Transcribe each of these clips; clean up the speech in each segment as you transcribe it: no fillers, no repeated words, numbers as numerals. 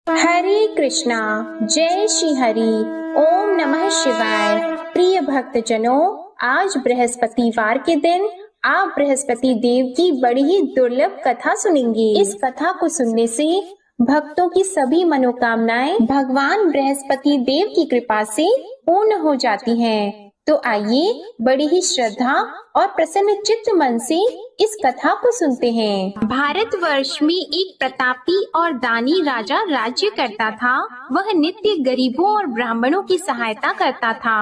हरे कृष्णा। जय श्री हरि। ओम नमः शिवाय। प्रिय भक्तजनों, आज बृहस्पतिवार के दिन आप बृहस्पति देव की बड़ी ही दुर्लभ कथा सुनेंगे। इस कथा को सुनने से भक्तों की सभी मनोकामनाएं भगवान बृहस्पति देव की कृपा से पूर्ण हो जाती हैं। तो आइए बड़ी ही श्रद्धा और प्रसन्न चित्त मन से इस कथा को सुनते हैं। भारतवर्ष में एक प्रतापी और दानी राजा राज्य करता था। वह नित्य गरीबों और ब्राह्मणों की सहायता करता था।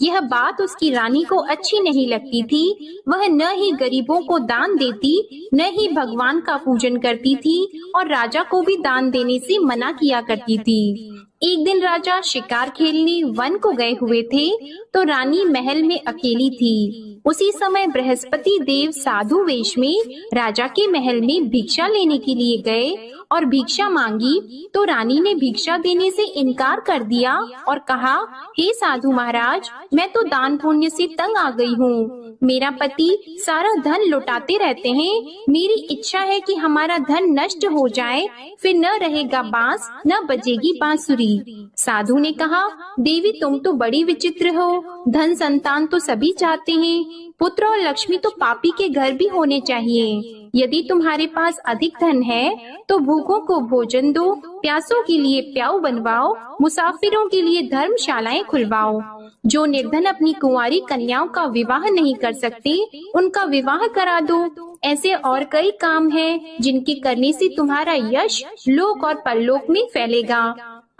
यह बात उसकी रानी को अच्छी नहीं लगती थी। वह न ही गरीबों को दान देती, न ही भगवान का पूजन करती थी और राजा को भी दान देने से मना किया करती थी। एक दिन राजा शिकार खेलने वन को गए हुए थे, तो रानी महल में अकेली थी। उसी समय बृहस्पति देव साधु वेश में राजा के महल में भिक्षा लेने के लिए गए और भिक्षा मांगी, तो रानी ने भिक्षा देने से इनकार कर दिया और कहा, हे साधु महाराज, मैं तो दान पुण्य से तंग आ गई हूँ। मेरा पति सारा धन लुटाते रहते हैं। मेरी इच्छा है कि हमारा धन नष्ट हो जाए, फिर न रहेगा बांस, न बजेगी बांसुरी। साधु ने कहा, देवी तुम तो बड़ी विचित्र हो। धन संतान तो सभी चाहते हैं, पुत्र और लक्ष्मी तो पापी के घर भी होने चाहिए। यदि तुम्हारे पास अधिक धन है तो भूखों को भोजन दो, प्यासों के लिए प्याऊ बनवाओ, मुसाफिरों के लिए धर्मशालाएं खुलवाओ। जो निर्धन अपनी कुंवारी कन्याओं का विवाह नहीं कर सकते, उनका विवाह करा दो। ऐसे और कई काम हैं जिनके करने से तुम्हारा यश लोक और परलोक में फैलेगा।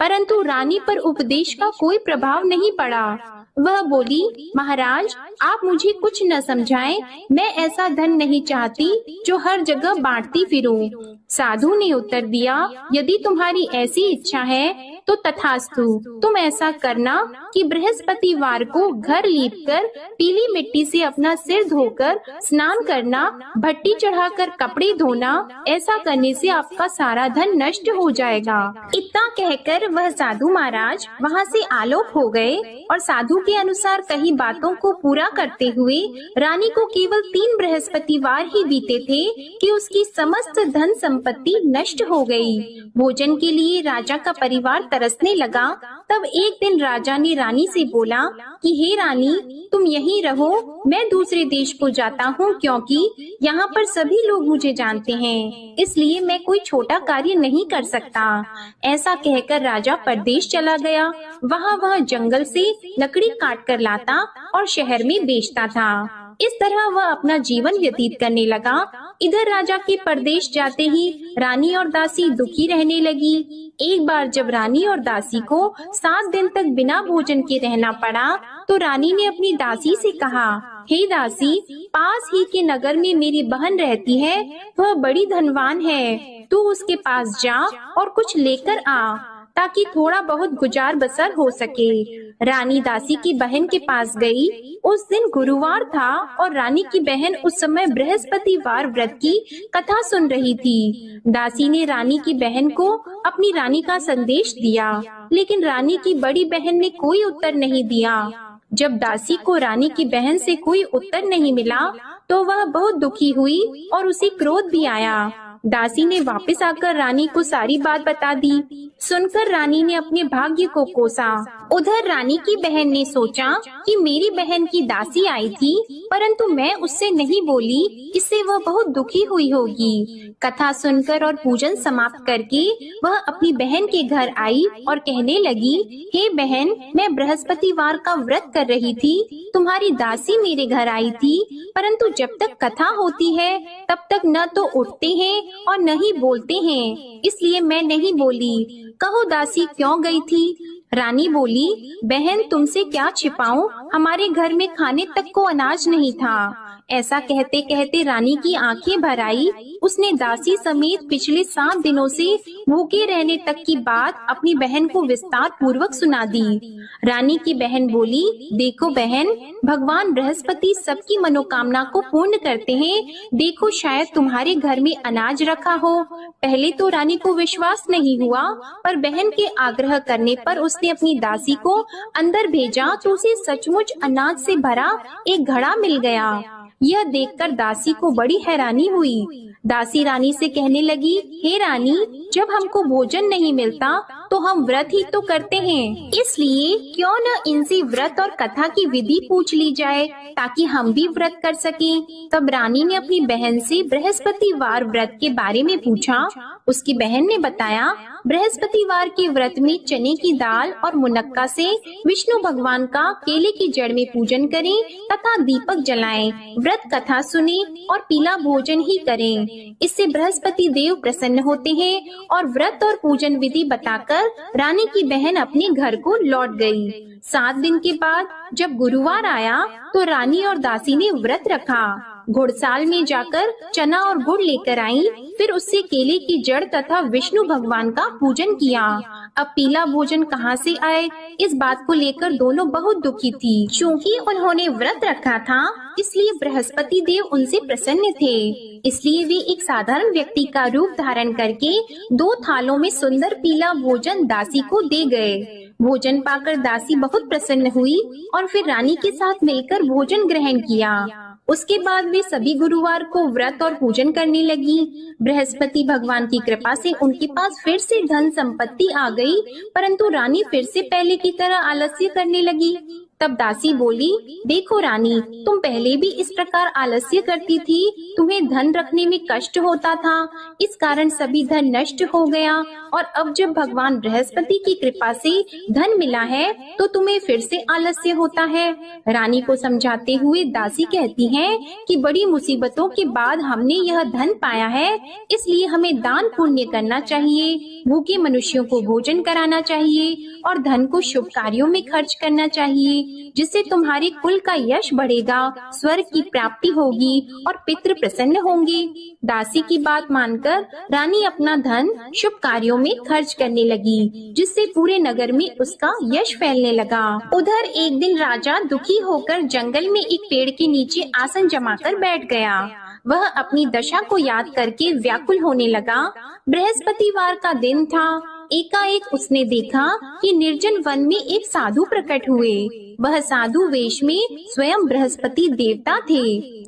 परंतु रानी पर उपदेश का कोई प्रभाव नहीं पड़ा। वह बोली, महाराज आप मुझे कुछ न समझाएं, मैं ऐसा धन नहीं चाहती जो हर जगह बांटती फिरूं। साधु ने उत्तर दिया, यदि तुम्हारी ऐसी इच्छा है तो तथास्तु। तुम ऐसा करना कि बृहस्पतिवार को घर लीपकर पीली मिट्टी से अपना सिर धोकर स्नान करना, भट्टी चढ़ाकर कपड़े धोना। ऐसा करने से आपका सारा धन नष्ट हो जाएगा। इतना कहकर वह साधु महाराज वहाँ से आलोक हो गए और साधु के अनुसार कही बातों को पूरा करते हुए रानी को केवल 3 बृहस्पतिवार ही बीते थे कि उसकी समस्त धन संपत्ति नष्ट हो गई। भोजन के लिए राजा का परिवार तरसने लगा। तब एक दिन राजा ने रानी से बोला कि हे रानी, तुम यहीं रहो, मैं दूसरे देश को जाता हूँ, क्योंकि यहाँ पर सभी लोग मुझे जानते हैं, इसलिए मैं कोई छोटा कार्य नहीं कर सकता। ऐसा कहकर राजा परदेश चला गया। वहाँ वह जंगल से लकड़ी काट कर लाता और शहर में बेचता था। इस तरह वह अपना जीवन व्यतीत करने लगा। इधर राजा के परदेश जाते ही रानी और दासी दुखी रहने लगी। एक बार जब रानी और दासी को 7 दिन तक बिना भोजन के रहना पड़ा, तो रानी ने अपनी दासी से कहा, हे दासी, पास ही के नगर में मेरी बहन रहती है, वह बड़ी धनवान है। तू उसके पास जा और कुछ लेकर आ, ताकि थोड़ा बहुत गुजार बसर हो सके। रानी दासी की बहन के पास गई। उस दिन गुरुवार था और रानी की बहन उस समय बृहस्पतिवार व्रत की कथा सुन रही थी। दासी ने रानी की बहन को अपनी रानी का संदेश दिया, लेकिन रानी की बड़ी बहन ने कोई उत्तर नहीं दिया। जब दासी को रानी की बहन से कोई उत्तर नहीं मिला, तो वह बहुत दुखी हुई और उसे क्रोध भी आया। दासी ने वापस आकर रानी को सारी बात बता दी। सुनकर रानी ने अपने भाग्य को कोसा। उधर रानी की बहन ने सोचा कि मेरी बहन की दासी आई थी, परंतु मैं उससे नहीं बोली, इससे वह बहुत दुखी हुई होगी। कथा सुनकर और पूजन समाप्त करके वह अपनी बहन के घर आई और कहने लगी, हे बहन, मैं बृहस्पतिवार का व्रत कर रही थी, तुम्हारी दासी मेरे घर आई थी, परंतु जब तक कथा होती है तब तक न तो उठते हैं और न ही बोलते हैं, इसलिए मैं नहीं बोली। कहो दासी क्यों गई थी? रानी बोली, बहन तुमसे क्या छिपाऊं, हमारे घर में खाने तक को अनाज नहीं था। ऐसा कहते कहते रानी की आंखें भर आई। उसने दासी समेत पिछले 7 दिनों से भूखे रहने तक की बात अपनी बहन को विस्तार पूर्वक सुना दी। रानी की बहन बोली, देखो बहन, भगवान बृहस्पति सबकी मनोकामना को पूर्ण करते हैं। देखो शायद तुम्हारे घर में अनाज रखा हो। पहले तो रानी को विश्वास नहीं हुआ, पर बहन के आग्रह करने पर उसने अपनी दासी को अंदर भेजा तो उसे सचमुच अनाज से भरा एक घड़ा मिल गया। यह देखकर दासी को बड़ी हैरानी हुई। दासी रानी से कहने लगी, हे रानी, जब हमको भोजन नहीं मिलता तो हम व्रत ही तो करते हैं, इसलिए क्यों न इनसे व्रत और कथा की विधि पूछ ली जाए ताकि हम भी व्रत कर सकें। तब रानी ने अपनी बहन से बृहस्पतिवार व्रत के बारे में पूछा। उसकी बहन ने बताया, बृहस्पतिवार के व्रत में चने की दाल और मुनक्का से विष्णु भगवान का केले की जड़ में पूजन करें तथा दीपक जलाएं, व्रत कथा सुने और पीला भोजन ही करें। इससे बृहस्पति देव प्रसन्न होते हैं। और व्रत और पूजन विधि बताकर रानी की बहन अपने घर को लौट गई। 7 दिन के बाद जब गुरुवार आया तो रानी और दासी ने व्रत रखा। घुड़साल में जाकर चना और गुड़ लेकर आई, फिर उससे केले की जड़ तथा विष्णु भगवान का पूजन किया। अब पीला भोजन कहाँ से आए, इस बात को लेकर दोनों बहुत दुखी थी। चूँकि उन्होंने व्रत रखा था, इसलिए बृहस्पति देव उनसे प्रसन्न थे। इसलिए वे एक साधारण व्यक्ति का रूप धारण करके 2 थालों में सुंदर पीला भोजन दासी को दे गए। भोजन पाकर दासी बहुत प्रसन्न हुई और फिर रानी के साथ मिलकर भोजन ग्रहण किया। उसके बाद वे सभी गुरुवार को व्रत और पूजन करने लगी। बृहस्पति भगवान की कृपा से उनके पास फिर से धन संपत्ति आ गई, परंतु रानी फिर से पहले की तरह आलस्य करने लगी। तब दासी बोली, देखो रानी, तुम पहले भी इस प्रकार आलस्य करती थी, तुम्हें धन रखने में कष्ट होता था, इस कारण सभी धन नष्ट हो गया, और अब जब भगवान बृहस्पति की कृपा से धन मिला है तो तुम्हें फिर से आलस्य होता है। रानी को समझाते हुए दासी कहती है कि बड़ी मुसीबतों के बाद हमने यह धन पाया है, इसलिए हमें दान पुण्य करना चाहिए, भूखे मनुष्यों को भोजन कराना चाहिए और धन को शुभ कार्यों में खर्च करना चाहिए, जिससे तुम्हारे कुल का यश बढ़ेगा, स्वर्ग की प्राप्ति होगी और पितृ प्रसन्न होंगे। दासी की बात मानकर रानी अपना धन शुभ कार्यों में खर्च करने लगी, जिससे पूरे नगर में उसका यश फैलने लगा। उधर एक दिन राजा दुखी होकर जंगल में एक पेड़ के नीचे आसन जमाकर बैठ गया। वह अपनी दशा को याद करके व्याकुल होने लगा। बृहस्पतिवार का दिन था। एकाएक उसने देखा कि निर्जन वन में एक साधु प्रकट हुए। वह साधु वेश में स्वयं बृहस्पति देवता थे।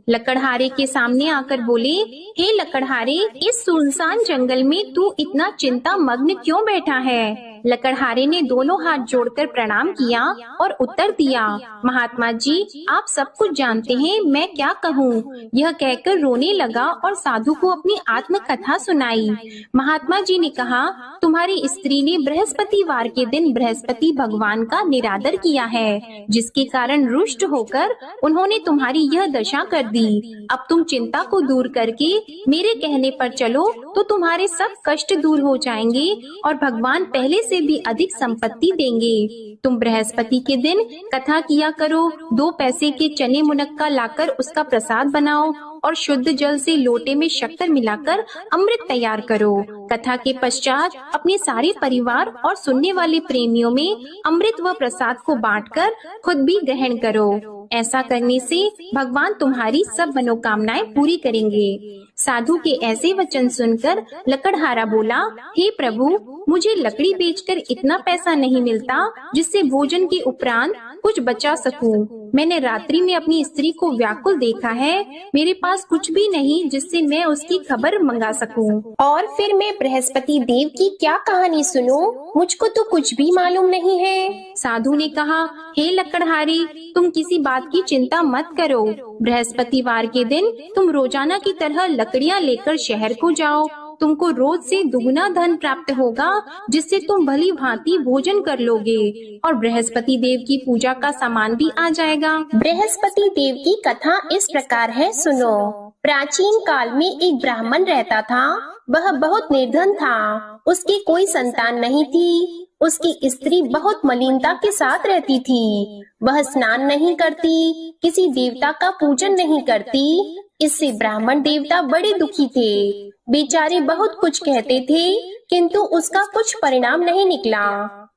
लकड़हारे के सामने आकर बोले, हे लकड़हारे, इस सुनसान जंगल में तू इतना चिंता मग्न क्यों बैठा है? लकड़हारे ने दोनों हाथ जोड़कर प्रणाम किया और उत्तर दिया, महात्मा जी, आप सब कुछ जानते हैं, मैं क्या कहूँ। यह कहकर रोने लगा और साधु को अपनी आत्म कथा सुनाई। महात्मा जी ने कहा, तुम्हारी स्त्री ने बृहस्पतिवार के दिन बृहस्पति भगवान का निरादर किया है, जिसके कारण रुष्ट होकर उन्होंने तुम्हारी यह दशा कर दी। अब तुम चिंता को दूर करके मेरे कहने पर चलो तो तुम्हारे सब कष्ट दूर हो जाएंगे और भगवान पहले से भी अधिक संपत्ति देंगे। तुम बृहस्पति के दिन कथा किया करो, 2 पैसे के चने मुनक्का लाकर उसका प्रसाद बनाओ और शुद्ध जल से लोटे में शक्कर मिलाकर अमृत तैयार करो। कथा के पश्चात अपने सारे परिवार और सुनने वाले प्रेमियों में अमृत व प्रसाद को बांटकर खुद भी ग्रहण करो। ऐसा करने से भगवान तुम्हारी सब मनोकामनाएं पूरी करेंगे। साधु के ऐसे वचन सुनकर लकड़हारा बोला, हे प्रभु, मुझे लकड़ी बेचकर इतना पैसा नहीं मिलता जिससे भोजन के उपरांत कुछ बचा सकूं। मैंने रात्रि में अपनी स्त्री को व्याकुल देखा है, मेरे पास कुछ भी नहीं जिससे मैं उसकी खबर मंगा सकूं। और फिर मैं बृहस्पति देव की क्या कहानी सुनूं? मुझको तो कुछ भी मालूम नहीं है। साधु ने कहा, हे लकड़हारी, तुम किसी बात की चिंता मत करो। बृहस्पतिवार के दिन तुम रोजाना की तरह लकड़ियाँ लेकर शहर को जाओ। तुमको रोज से दुगना धन प्राप्त होगा, जिससे तुम भली भांति भोजन कर लोगे और बृहस्पति देव की पूजा का सामान भी आ जाएगा। बृहस्पति देव की कथा इस प्रकार है, सुनो। प्राचीन काल में एक ब्राह्मण रहता था। वह बहुत निर्धन था। उसकी कोई संतान नहीं थी। उसकी स्त्री बहुत मलिनता के साथ रहती थी। वह स्नान नहीं करती, किसी देवता का पूजन नहीं करती। इससे ब्राह्मण देवता बड़े दुखी थे। बेचारे बहुत कुछ कहते थे, किंतु उसका कुछ परिणाम नहीं निकला।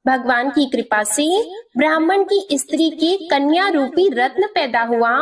भगवान की कृपा से ब्राह्मण की स्त्री के कन्या रूपी रत्न पैदा हुआ।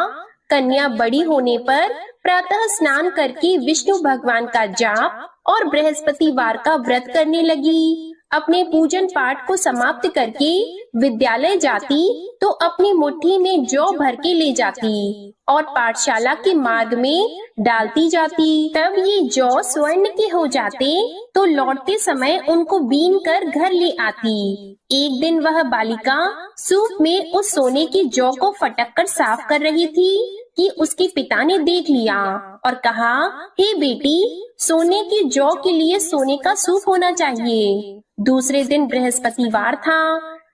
कन्या बड़ी होने पर प्रातः स्नान करके विष्णु भगवान का जाप और बृहस्पतिवार का व्रत करने लगी। अपने पूजन पाठ को समाप्त करके विद्यालय जाती तो अपनी मुट्ठी में जौ भर के ले जाती और पाठशाला के मार्ग में डालती जाती। तब ये जौ स्वर्ण के हो जाते तो लौटते समय उनको बीन कर घर ले आती। एक दिन वह बालिका सूप में उस सोने की जौ को फटक कर साफ कर रही थी कि उसके पिता ने देख लिया और कहा, हे बेटी, सोने की जौ के लिए सोने का सूप होना चाहिए। दूसरे दिन बृहस्पतिवार था।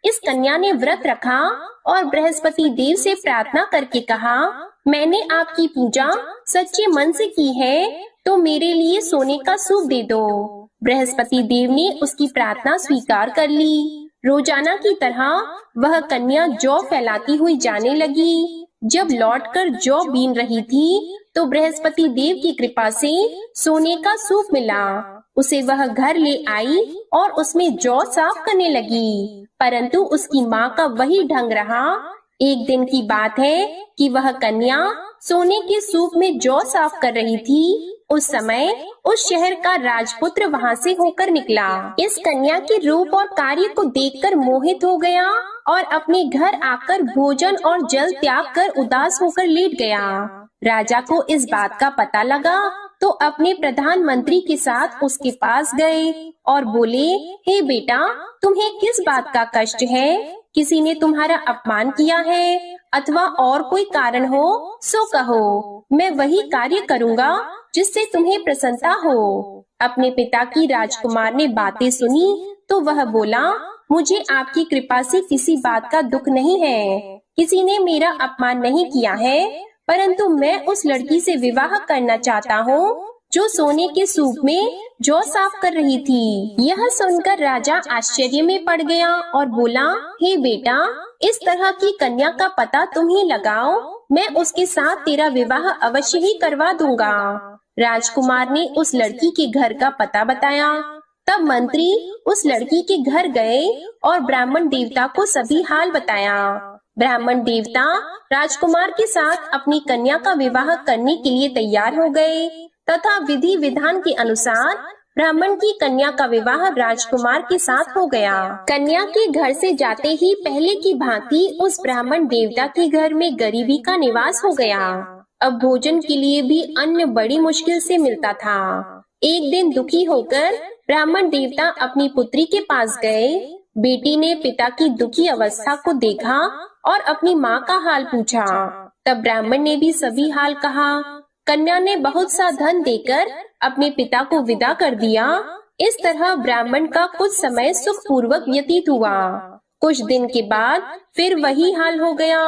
इस कन्या ने व्रत रखा और बृहस्पति देव से प्रार्थना करके कहा, मैंने आपकी पूजा सच्चे मन से की है, तो मेरे लिए सोने का सूप दे दो। बृहस्पति देव ने उसकी प्रार्थना स्वीकार कर ली। रोजाना की तरह वह कन्या जौ फैलाती हुई जाने लगी। जब लौटकर जौ बीन रही थी तो बृहस्पति देव की कृपा से सोने का सूप मिला। उसे वह घर ले आई और उसमें जौ साफ करने लगी, परंतु उसकी माँ का वही ढंग रहा। एक दिन की बात है कि वह कन्या सोने के सूप में जौ साफ कर रही थी। उस समय उस शहर का राजपुत्र वहाँ से होकर निकला। इस कन्या के रूप और कार्य को देखकर मोहित हो गया और अपने घर आकर भोजन और जल त्याग कर उदास होकर लेट गया। राजा को इस बात का पता लगा तो अपने प्रधानमंत्री के साथ उसके पास गए और बोले, हे बेटा, तुम्हें किस बात का कष्ट है? किसी ने तुम्हारा अपमान किया है अथवा और कोई कारण हो सो कहो, मैं वही कार्य करूँगा जिससे तुम्हें प्रसन्नता हो। अपने पिता की राजकुमार ने बातें सुनी तो वह बोला, मुझे आपकी कृपा से किसी बात का दुख नहीं है। किसी ने मेरा अपमान नहीं किया है, परंतु मैं उस लड़की से विवाह करना चाहता हूँ जो सोने के सूप में जौ साफ कर रही थी। यह सुनकर राजा आश्चर्य में पड़ गया और बोला, हे बेटा, इस तरह की कन्या का पता तुम ही लगाओ, मैं उसके साथ तेरा विवाह अवश्य ही करवा दूंगा। राजकुमार ने उस लड़की के घर का पता बताया। तब मंत्री उस लड़की के घर गए और ब्राह्मण देवता को सभी हाल बताया। ब्राह्मण देवता राजकुमार के साथ अपनी कन्या का विवाह करने के लिए तैयार हो गए तथा विधि विधान के अनुसार ब्राह्मण की कन्या का विवाह राजकुमार के साथ हो गया। कन्या के घर से जाते ही पहले की भांति उस ब्राह्मण देवता के घर में गरीबी का निवास हो गया। अब भोजन के लिए भी अन्न बड़ी मुश्किल से मिलता था। एक दिन दुखी होकर ब्राह्मण देवता अपनी पुत्री के पास गए। बेटी ने पिता की दुखी अवस्था को देखा और अपनी माँ का हाल पूछा। तब ब्राह्मण ने भी सभी हाल कहा। कन्या ने बहुत सा धन देकर अपने पिता को विदा कर दिया। इस तरह ब्राह्मण का कुछ समय सुखपूर्वक व्यतीत हुआ। कुछ दिन के बाद फिर वही हाल हो गया।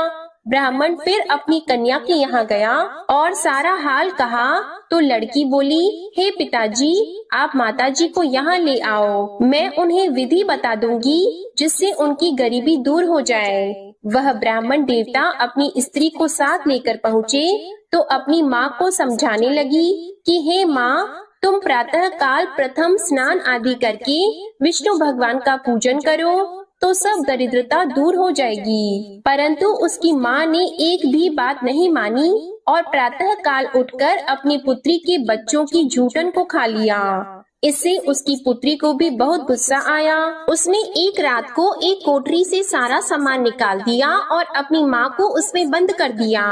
ब्राह्मण फिर अपनी कन्या के यहाँ गया और सारा हाल कहा तो लड़की बोली, हे पिताजी, आप माताजी को यहाँ ले आओ, मैं उन्हें विधि बता दूंगी जिससे उनकी गरीबी दूर हो जाए। वह ब्राह्मण देवता अपनी स्त्री को साथ लेकर पहुँचे तो अपनी माँ को समझाने लगी कि हे माँ, तुम प्रातः काल प्रथम स्नान आदि करके विष्णु भगवान का पूजन करो तो सब दरिद्रता दूर हो जाएगी। परंतु उसकी माँ ने एक भी बात नहीं मानी और प्रातः काल उठकर अपनी पुत्री के बच्चों की जूठन को खा लिया। इससे उसकी पुत्री को भी बहुत गुस्सा आया। उसने एक रात को एक कोठरी से सारा सामान निकाल दिया और अपनी माँ को उसमें बंद कर दिया।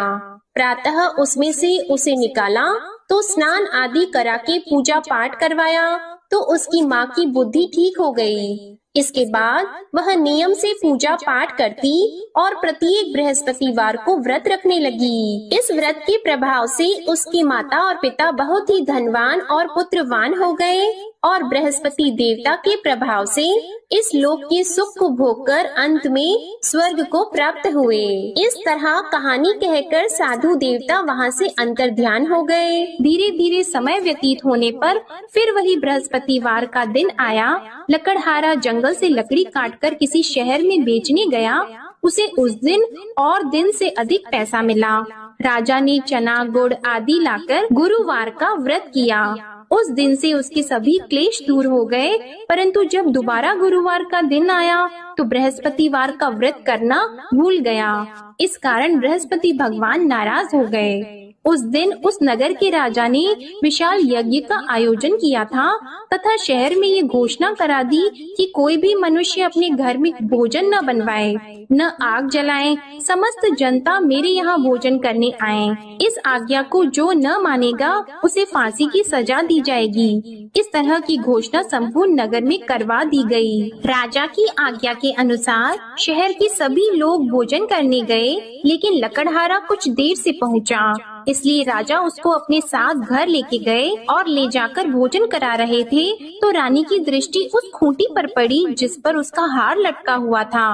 प्रातः उसमें से उसे निकाला तो स्नान आदि करा के पूजा पाठ करवाया तो उसकी माँ की बुद्धि ठीक हो गई। इसके बाद वह नियम से पूजा पाठ करती और प्रत्येक बृहस्पतिवार को व्रत रखने लगी। इस व्रत के प्रभाव से उसकी माता और पिता बहुत ही धनवान और पुत्रवान हो गए और बृहस्पति देवता के प्रभाव से इस लोक के सुख को भोगकर अंत में स्वर्ग को प्राप्त हुए। इस तरह कहानी कहकर साधु देवता वहाँ से अंतर्ध्यान हो गए। धीरे धीरे समय व्यतीत होने पर फिर वही बृहस्पतिवार का दिन आया। लकड़हारा जंगल से लकड़ी काटकर किसी शहर में बेचने गया। उसे उस दिन और दिन से अधिक पैसा मिला। राजा ने चना गुड़ आदि लाकर गुरुवार का व्रत किया। उस दिन से उसके सभी क्लेश दूर हो गए। परंतु जब दोबारा गुरुवार का दिन आया तो बृहस्पतिवार का व्रत करना भूल गया। इस कारण बृहस्पति भगवान नाराज हो गए। उस दिन उस नगर के राजा ने विशाल यज्ञ का आयोजन किया था तथा शहर में ये घोषणा करा दी कि कोई भी मनुष्य अपने घर में भोजन न बनवाए, न आग जलाए। समस्त जनता मेरे यहाँ भोजन करने आए। इस आज्ञा को जो न मानेगा उसे फांसी की सजा दी जाएगी। इस तरह की घोषणा संपूर्ण नगर में करवा दी गई। राजा की आज्ञा के अनुसार शहर के सभी लोग भोजन करने गए, लेकिन लकड़हारा कुछ देर से पहुँचा, इसलिए राजा उसको अपने साथ घर लेके गए और ले जाकर भोजन करा रहे थे तो रानी की दृष्टि उस खूंटी पर पड़ी जिस पर उसका हार लटका हुआ था।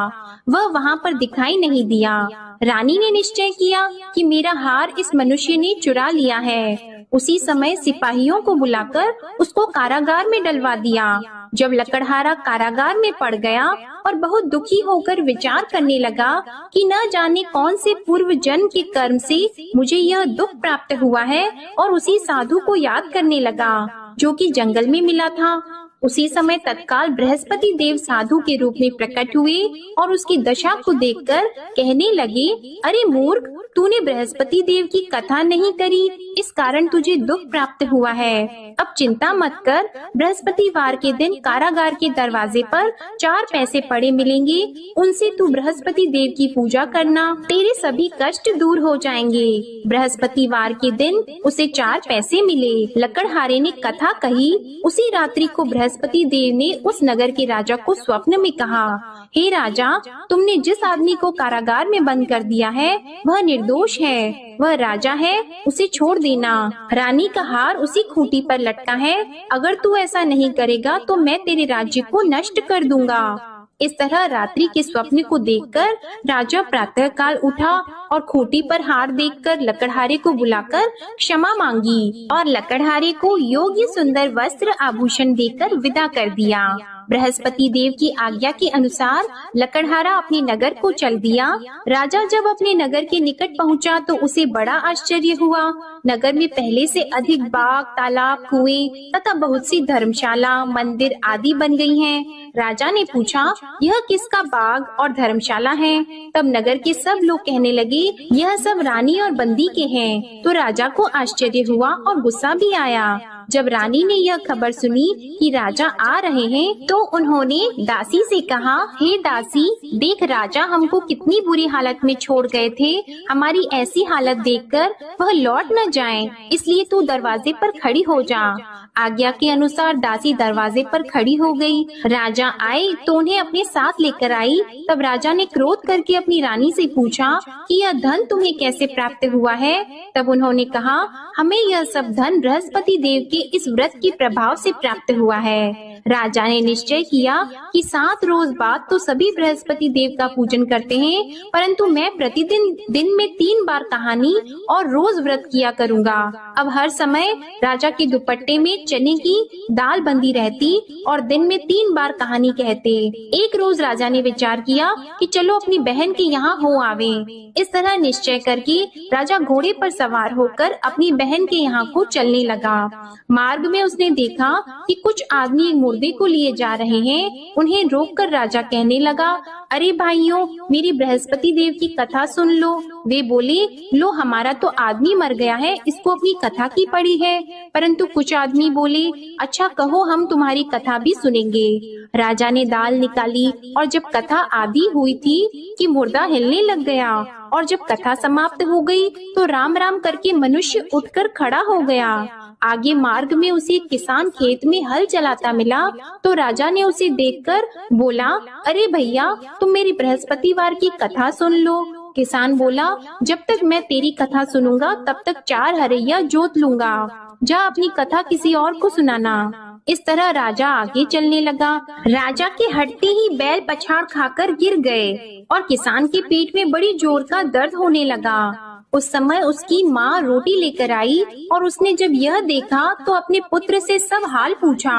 वह वहाँ पर दिखाई नहीं दिया। रानी ने निश्चय किया कि मेरा हार इस मनुष्य ने चुरा लिया है। उसी समय सिपाहियों को बुलाकर उसको कारागार में डलवा दिया। जब लकड़हारा कारागार में पड़ गया और बहुत दुखी होकर विचार करने लगा कि न जाने कौन से पूर्व जन्म के कर्म से मुझे यह दुख प्राप्त हुआ है, और उसी साधु को याद करने लगा जो कि जंगल में मिला था। उसी समय तत्काल बृहस्पति देव साधु के रूप में प्रकट हुए और उसकी दशा को देखकर कहने लगे, अरे मूर्ख, तूने बृहस्पति देव की कथा नहीं करी, इस कारण तुझे दुख प्राप्त हुआ है। अब चिंता मत कर, बृहस्पतिवार के दिन कारागार के दरवाजे पर 4 पैसे पड़े मिलेंगे, उनसे तू बृहस्पति देव की पूजा करना, तेरे सभी कष्ट दूर हो जाएंगे। बृहस्पतिवार के दिन उसे 4 पैसे मिले। लकड़हारे ने कथा कही। उसी रात्रि को बृहस्पति देव ने उस नगर के राजा को स्वप्न में कहा, हे राजा, तुमने जिस आदमी को कारागार में बंद कर दिया है वह निर्दोष है, वह राजा है, उसे छोड़ देना। रानी का हार उसी खूंटी पर लटका है, अगर तू ऐसा नहीं करेगा तो मैं तेरे राज्य को नष्ट कर दूंगा। इस तरह रात्रि के स्वप्न को देखकर राजा प्रातः काल उठा और खूंटी पर हार देखकर लकड़हारे को बुलाकर क्षमा मांगी और लकड़हारे को योग्य सुंदर वस्त्र आभूषण देकर विदा कर दिया। बृहस्पति देव की आज्ञा के अनुसार लकड़हारा अपने नगर को चल दिया। राजा जब अपने नगर के निकट पहुंचा तो उसे बड़ा आश्चर्य हुआ। नगर में पहले से अधिक बाग, तालाब, कुएं तथा बहुत सी धर्मशाला, मंदिर आदि बन गई हैं। राजा ने पूछा, यह किसका बाग और धर्मशाला है? तब नगर के सब लोग कहने लगे, यह सब रानी और बंदी के हैं। तो राजा को आश्चर्य हुआ और गुस्सा भी आया। जब रानी ने यह खबर सुनी कि राजा आ रहे हैं तो उन्होंने दासी से कहा, हे दासी, देख राजा हमको कितनी बुरी हालत में छोड़ गए थे। हमारी ऐसी हालत देखकर वह लौट न जाएं, इसलिए तू दरवाजे पर खड़ी हो जा। आज्ञा के अनुसार दासी दरवाजे पर खड़ी हो गई। राजा आए तो उन्हें अपने साथ लेकर आई। तब राजा ने क्रोध करके अपनी रानी से पूछा कि यह धन तुम्हें कैसे प्राप्त हुआ है? तब उन्होंने कहा, हमें यह सब धन बृहस्पति देव के इस व्रत के प्रभाव से प्राप्त हुआ है। राजा ने निश्चय किया कि 7 रोज बाद तो सभी बृहस्पति देव का पूजन करते हैं, परंतु मैं प्रतिदिन दिन में 3 बार कहानी और रोज व्रत किया करूँगा। अब हर समय राजा के दुपट्टे में चने की दाल बंधी रहती और दिन में 3 बार कहानी कहते। एक रोज राजा ने विचार किया कि चलो अपनी बहन के यहाँ हो आवे। इस तरह निश्चय करके राजा घोड़े पर सवार होकर अपनी बहन के यहाँ को चलने लगा। मार्ग में उसने देखा कि कुछ आदमी एक मुर्दे को लिए जा रहे हैं। उन्हें रोककर राजा कहने लगा, अरे भाइयों, मेरी बृहस्पति देव की कथा सुन लो। वे बोले, लो हमारा तो आदमी मर गया है, इसको अपनी कथा की पड़ी है। परंतु कुछ आदमी बोले, अच्छा कहो, हम तुम्हारी कथा भी सुनेंगे। राजा ने दाल निकाली और जब कथा आधी हुई थी कि मुर्दा हिलने लग गया, और जब कथा समाप्त हो गई तो राम राम करके मनुष्य उठकर खड़ा हो गया। आगे मार्ग में उसे एक किसान खेत में हल चलाता मिला तो राजा ने उसे देखकर बोला, अरे भैया, तुम मेरी बृहस्पतिवार की कथा सुन लो। किसान बोला, जब तक मैं तेरी कथा सुनूंगा तब तक 4 हरैया जोत लूंगा। जा अपनी कथा किसी और को सुनाना। इस तरह राजा आगे चलने लगा। राजा के हटते ही बैल पछाड़ खाकर गिर गए और किसान के पेट में बड़ी जोर का दर्द होने लगा। उस समय उसकी माँ रोटी लेकर आई और उसने जब यह देखा तो अपने पुत्र से सब हाल पूछा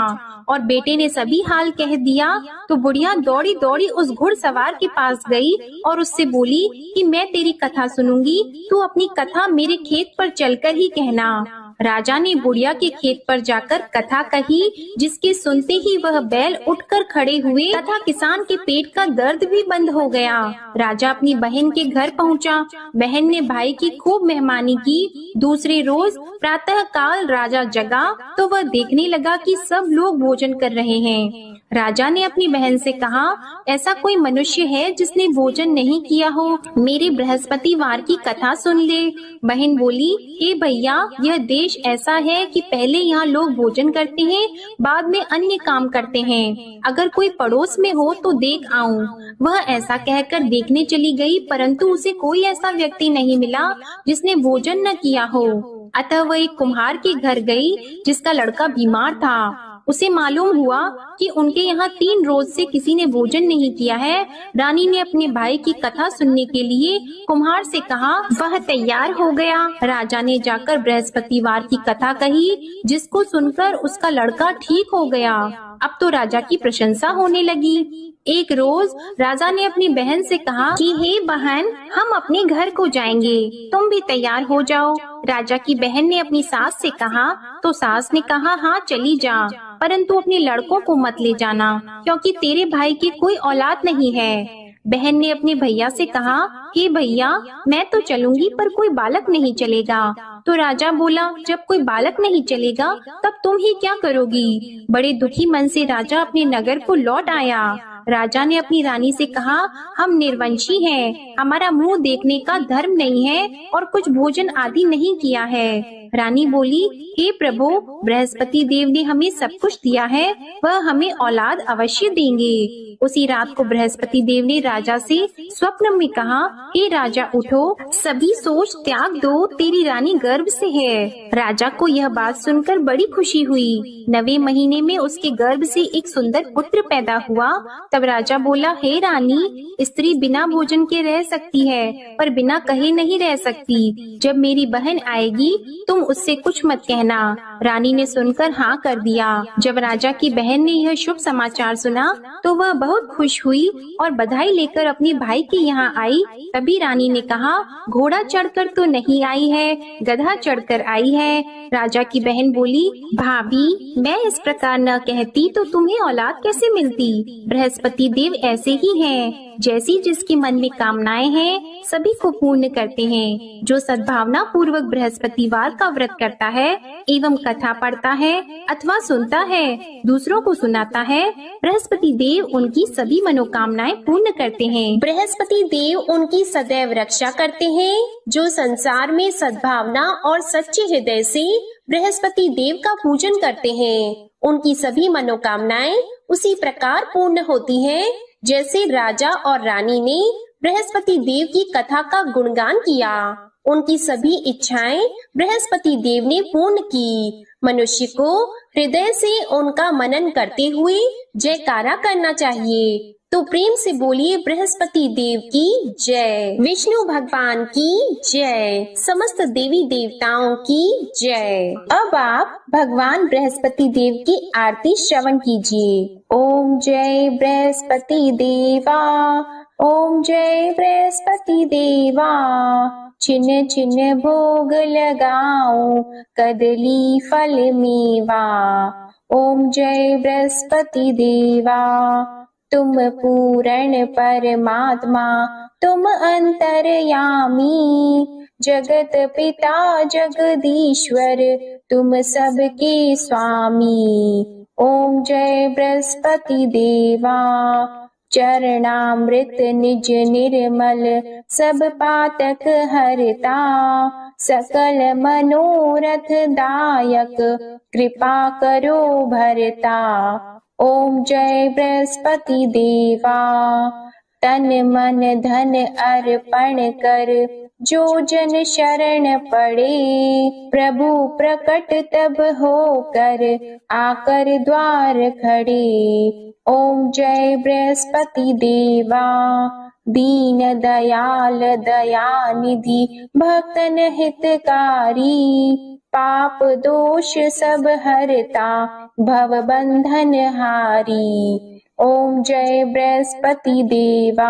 और बेटे ने सभी हाल कह दिया। तो बुढ़िया दौड़ी दौड़ी उस घुड़सवार के पास गई और उससे बोली कि मैं तेरी कथा सुनूंगी, तू अपनी कथा मेरे खेत पर चलकर ही कहना। राजा ने बुढ़िया के खेत पर जाकर कथा कही, जिसके सुनते ही वह बैल उठकर खड़े हुए तथा किसान के पेट का दर्द भी बंद हो गया। राजा अपनी बहन के घर पहुंचा। बहन ने भाई की खूब मेहमानी की। दूसरे रोज प्रातः काल राजा जगा तो वह देखने लगा कि सब लोग भोजन कर रहे हैं। राजा ने अपनी बहन से कहा, ऐसा कोई मनुष्य है जिसने भोजन नहीं किया हो? मेरे बृहस्पतिवार की कथा सुन ले। बहन बोली, हे भैया, यह देश ऐसा है कि पहले यहाँ लोग भोजन करते हैं, बाद में अन्य काम करते हैं। अगर कोई पड़ोस में हो तो देख आऊं। वह ऐसा कहकर देखने चली गई, परंतु उसे कोई ऐसा व्यक्ति नहीं मिला जिसने भोजन न किया हो। अतः वह एक कुम्हार के घर गई, जिसका लड़का बीमार था। उसे मालूम हुआ कि उनके यहाँ 3 रोज से किसी ने भोजन नहीं किया है। रानी ने अपने भाई की कथा सुनने के लिए कुम्हार से कहा। वह तैयार हो गया। राजा ने जाकर बृहस्पतिवार की कथा कही, जिसको सुनकर उसका लड़का ठीक हो गया। अब तो राजा की प्रशंसा होने लगी। एक रोज राजा ने अपनी बहन से कहा कि हे बहन, हम अपने घर को जाएंगे, तुम भी तैयार हो जाओ। राजा की बहन ने अपनी सास से कहा तो सास ने कहा, हाँ चली जा, परंतु अपने लड़कों को मत ले जाना, क्योंकि तेरे भाई की कोई औलाद नहीं है। बहन ने अपने भैया से कहा, हे भैया, मैं तो चलूंगी पर कोई बालक नहीं चलेगा। तो राजा बोला, जब कोई बालक नहीं चलेगा तब तुम ही क्या करोगी? बड़े दुखी मन से राजा अपने नगर को लौट आया। राजा ने अपनी रानी से कहा, हम निर्वंशी हैं, हमारा मुंह देखने का धर्म नहीं है और कुछ भोजन आदि नहीं किया है। रानी बोली, हे प्रभु, बृहस्पति देव ने हमें सब कुछ दिया है, वह हमें औलाद अवश्य देंगे। उसी रात को बृहस्पति देव ने राजा से स्वप्न में कहा, हे राजा उठो, सभी सोच त्याग दो, तेरी रानी गर्भ से है। राजा को यह बात सुनकर बड़ी खुशी हुई। 9वें महीने में उसके गर्भ से एक सुंदर पुत्र पैदा हुआ। तब राजा बोला, हे रानी, स्त्री बिना भोजन के रह सकती है, पर बिना कहे नहीं रह सकती। जब मेरी बहन आएगी तुम उससे कुछ मत कहना। रानी ने सुनकर हाँ कर दिया। जब राजा की बहन ने यह शुभ समाचार सुना तो वह बहुत खुश हुई और बधाई लेकर अपने भाई के यहाँ आई। तभी रानी ने कहा, घोड़ा चढ़कर तो नहीं आई है, गधा चढ़कर आई है। राजा की बहन बोली, भाभी, मैं इस प्रकार न कहती तो तुम्हें औलाद कैसे मिलती? बृहस्पति देव ऐसे ही हैं, जैसी जिसके मन में कामनाएं हैं सभी को पूर्ण करते हैं। जो सद्भावना पूर्वक बृहस्पतिवार का व्रत करता है एवं कथा पढ़ता है अथवा सुनता है, दूसरों को सुनाता है, बृहस्पति देव उनकी सभी मनोकामनाएं पूर्ण करते हैं। बृहस्पति देव उनकी सदैव रक्षा करते हैं। जो संसार में सद्भावना और सच्चे हृदय से बृहस्पति देव का पूजन करते हैं, उनकी सभी मनोकामनाएं उसी प्रकार पूर्ण होती हैं, जैसे राजा और रानी ने बृहस्पति देव की कथा का गुणगान किया। उनकी सभी इच्छाएं बृहस्पति देव ने पूर्ण की। मनुष्य को हृदय से उनका मनन करते हुए जयकारा करना चाहिए। तो प्रेम से बोलिए, बृहस्पति देव की जय, विष्णु भगवान की जय, समस्त देवी देवताओं की जय। अब आप भगवान बृहस्पति देव की आरती श्रवण कीजिए। ओम जय बृहस्पति देवा, ओम जय बृहस्पति देवा, छिन छिन भोग लगाऊं कदली फल मेवा। ओम जय बृहस्पति देवा, तुम पूर्ण परमात्मा, तुम अंतर्यामी, जगत पिता जगदीश्वर, तुम सबके स्वामी। ओम जय बृहस्पति देवा, चरणामृत निज निर्मल, सब पातक हरता, सकल मनोरथ दायक, कृपा करो भरता। ओम जय बृहस्पति देवा, तन मन धन अर्पण कर, जो जन शरण पड़े, प्रभु प्रकट तब होकर, आकर द्वार खड़े। ओम जय बृहस्पति देवा, दीन दयाल दयानिधि, भक्तन हितकारी, पाप दोष सब हरता, भव बंधन हारी। ओम जय बृहस्पति देवा,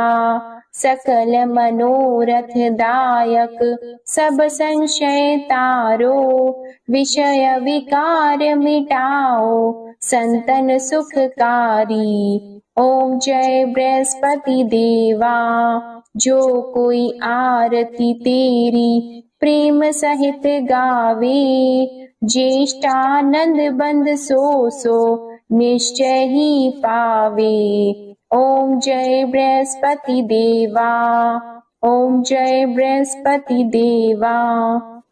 सकल मनोरथ दायक सब संशय तारो, विषय विकार मिटाओ संतन सुखकारी। ओम जय बृहस्पति देवा, जो कोई आरती तेरी प्रेम सहित गावे, ज्येष्ठानंद बंद सो निश्चय ही पावे। ओम जय बृहस्पति देवा, ओम जय बृहस्पति देवा।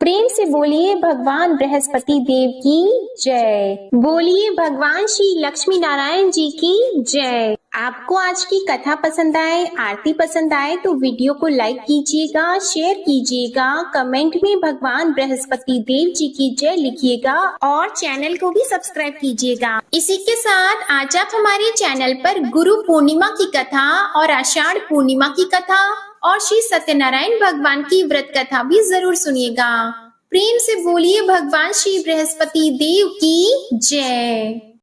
प्रेम से बोलिए भगवान बृहस्पति देव की जय। बोलिए भगवान श्री लक्ष्मी नारायण जी की जय। आपको आज की कथा पसंद आए, आरती पसंद आए तो वीडियो को लाइक कीजिएगा, शेयर कीजिएगा, कमेंट में भगवान बृहस्पति देव जी की जय लिखिएगा और चैनल को भी सब्सक्राइब कीजिएगा। इसी के साथ आज आप हमारे चैनल पर गुरु पूर्णिमा की कथा और आषाढ़ पूर्णिमा की कथा और श्री सत्यनारायण भगवान की व्रत कथा भी जरूर सुनिएगा। प्रेम से बोलिए भगवान श्री बृहस्पति देव की जय।